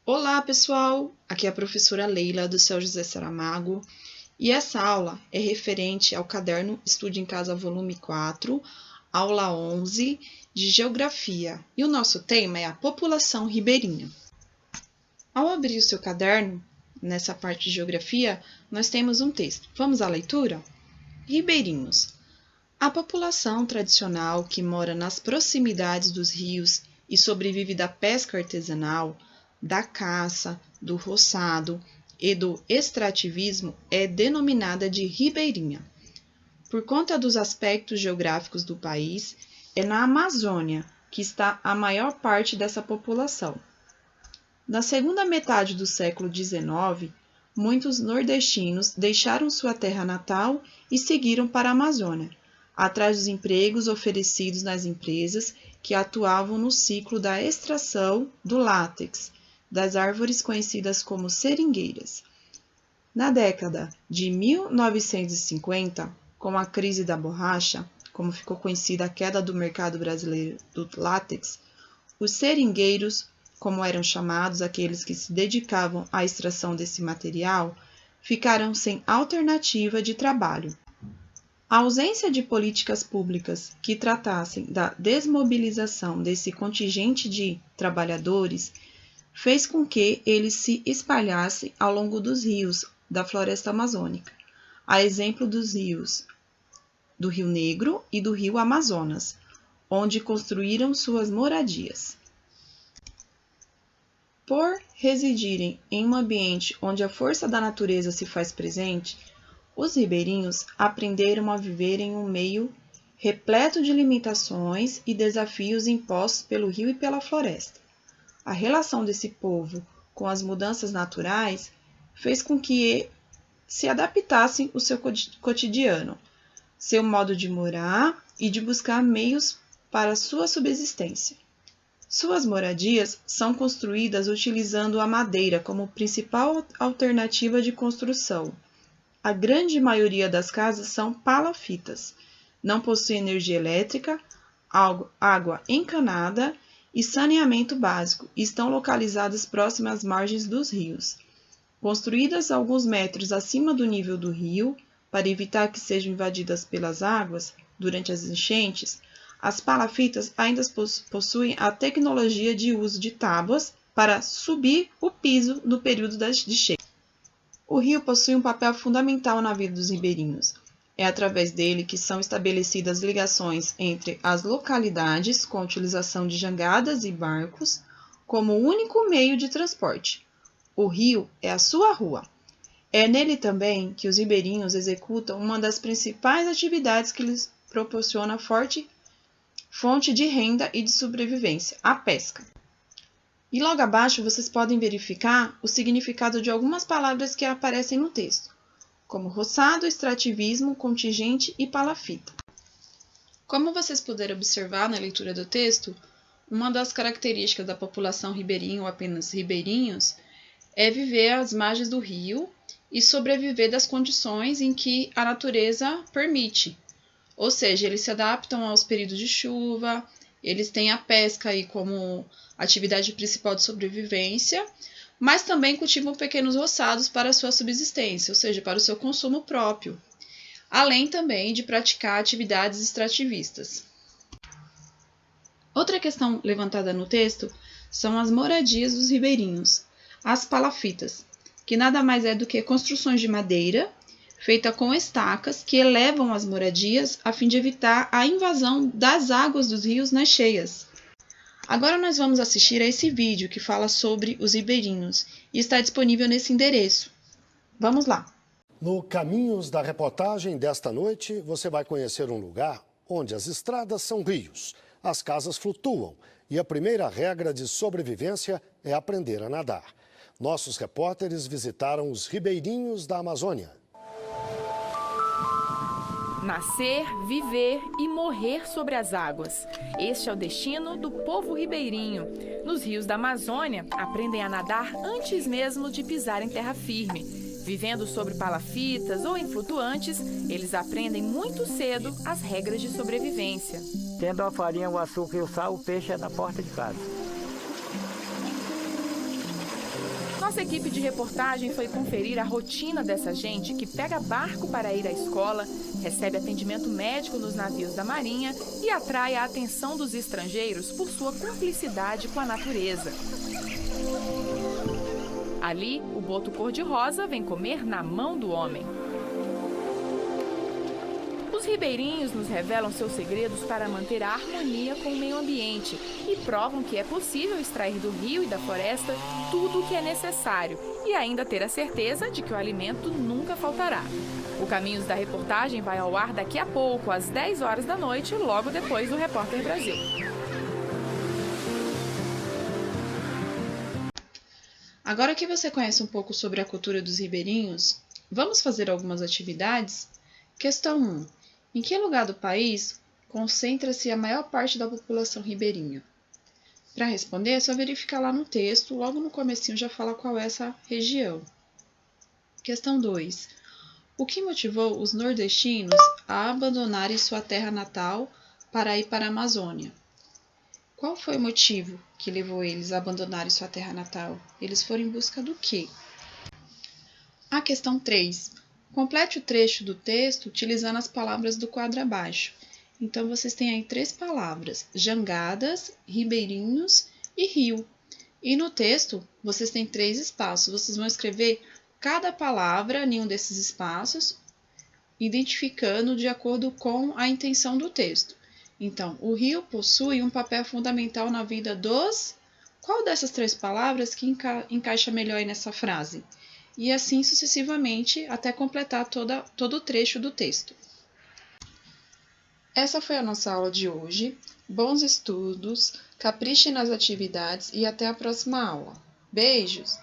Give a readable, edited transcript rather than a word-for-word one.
Olá, pessoal! Aqui é a professora Leila, do Seu José Saramago, e essa aula é referente ao caderno Estude em Casa, volume 4, aula 11, de Geografia, e o nosso tema é a população ribeirinha. Ao abrir o seu caderno, nessa parte de Geografia, nós temos um texto. Vamos à leitura? Ribeirinhos. A população tradicional que mora nas proximidades dos rios e sobrevive da pesca artesanal, da caça, do roçado e do extrativismo é denominada de ribeirinha. Por conta dos aspectos geográficos do país, é na Amazônia que está a maior parte dessa população. Na segunda metade do século XIX, muitos nordestinos deixaram sua terra natal e seguiram para a Amazônia, atrás dos empregos oferecidos nas empresas que atuavam no ciclo da extração do látex, das árvores conhecidas como seringueiras. Na década de 1950, com a crise da borracha, como ficou conhecida a queda do mercado brasileiro do látex, os seringueiros, como eram chamados aqueles que se dedicavam à extração desse material, ficaram sem alternativa de trabalho. A ausência de políticas públicas que tratassem da desmobilização desse contingente de trabalhadores fez com que eles se espalhassem ao longo dos rios da floresta amazônica, a exemplo dos rios do Rio Negro e do Rio Amazonas, onde construíram suas moradias. Por residirem em um ambiente onde a força da natureza se faz presente, os ribeirinhos aprenderam a viver em um meio repleto de limitações e desafios impostos pelo rio e pela floresta. A relação desse povo com as mudanças naturais fez com que se adaptassem ao seu cotidiano, seu modo de morar e de buscar meios para sua subsistência. Suas moradias são construídas utilizando a madeira como principal alternativa de construção. A grande maioria das casas são palafitas, não possuem energia elétrica, água encanada e saneamento básico e estão localizadas próximas às margens dos rios. Construídas alguns metros acima do nível do rio, para evitar que sejam invadidas pelas águas durante as enchentes, as palafitas ainda possuem a tecnologia de uso de tábuas para subir o piso no período de cheia. O rio possui um papel fundamental na vida dos ribeirinhos. É através dele que são estabelecidas ligações entre as localidades com a utilização de jangadas e barcos como único meio de transporte. O rio é a sua rua. É nele também que os ribeirinhos executam uma das principais atividades que lhes proporciona forte fonte de renda e de sobrevivência, a pesca. E logo abaixo vocês podem verificar o significado de algumas palavras que aparecem no texto, como roçado, extrativismo, contingente e palafita. Como vocês puderam observar na leitura do texto, uma das características da população ribeirinha ou apenas ribeirinhos é viver às margens do rio e sobreviver das condições em que a natureza permite. Ou seja, eles se adaptam aos períodos de chuva, eles têm a pesca aí como atividade principal de sobrevivência, mas também cultivam pequenos roçados para a sua subsistência, ou seja, para o seu consumo próprio, além também de praticar atividades extrativistas. Outra questão levantada no texto são as moradias dos ribeirinhos, as palafitas, que nada mais é do que construções de madeira feita com estacas que elevam as moradias a fim de evitar a invasão das águas dos rios nas cheias. Agora nós vamos assistir a esse vídeo que fala sobre os ribeirinhos e está disponível nesse endereço. Vamos lá! No Caminhos da Reportagem desta noite, você vai conhecer um lugar onde as estradas são rios, as casas flutuam e a primeira regra de sobrevivência é aprender a nadar. Nossos repórteres visitaram os ribeirinhos da Amazônia. Nascer, viver e morrer sobre as águas. Este é o destino do povo ribeirinho. Nos rios da Amazônia, aprendem a nadar antes mesmo de pisar em terra firme. Vivendo sobre palafitas ou em flutuantes, eles aprendem muito cedo as regras de sobrevivência. Tendo a farinha, o açúcar e o sal, o peixe é na porta de casa. Nossa equipe de reportagem foi conferir a rotina dessa gente que pega barco para ir à escola, recebe atendimento médico nos navios da Marinha e atrai a atenção dos estrangeiros por sua cumplicidade com a natureza. Ali, o boto cor-de-rosa vem comer na mão do homem. Os ribeirinhos nos revelam seus segredos para manter a harmonia com o meio ambiente e provam que é possível extrair do rio e da floresta tudo o que é necessário e ainda ter a certeza de que o alimento nunca faltará. O Caminhos da Reportagem vai ao ar daqui a pouco, às 10 horas da noite, logo depois do Repórter Brasil. Agora que você conhece um pouco sobre a cultura dos ribeirinhos, vamos fazer algumas atividades? Questão 1. Em que lugar do país concentra-se a maior parte da população ribeirinha? Para responder, é só verificar lá no texto, logo no comecinho já fala qual é essa região. Questão 2. O que motivou os nordestinos a abandonarem sua terra natal para ir para a Amazônia? Qual foi o motivo que levou eles a abandonarem sua terra natal? Eles foram em busca do quê? A questão 3. Complete o trecho do texto utilizando as palavras do quadro abaixo. Então, vocês têm aí 3 palavras: jangadas, ribeirinhos e rio. E no texto, vocês têm 3 espaços. Vocês vão escrever cada palavra em um desses espaços, identificando de acordo com a intenção do texto. Então, o rio possui um papel fundamental na vida dos... Qual dessas 3 palavras que encaixa melhor aí nessa frase? E assim sucessivamente até completar todo o trecho do texto. Essa foi a nossa aula de hoje. Bons estudos, capriche nas atividades e até a próxima aula. Beijos!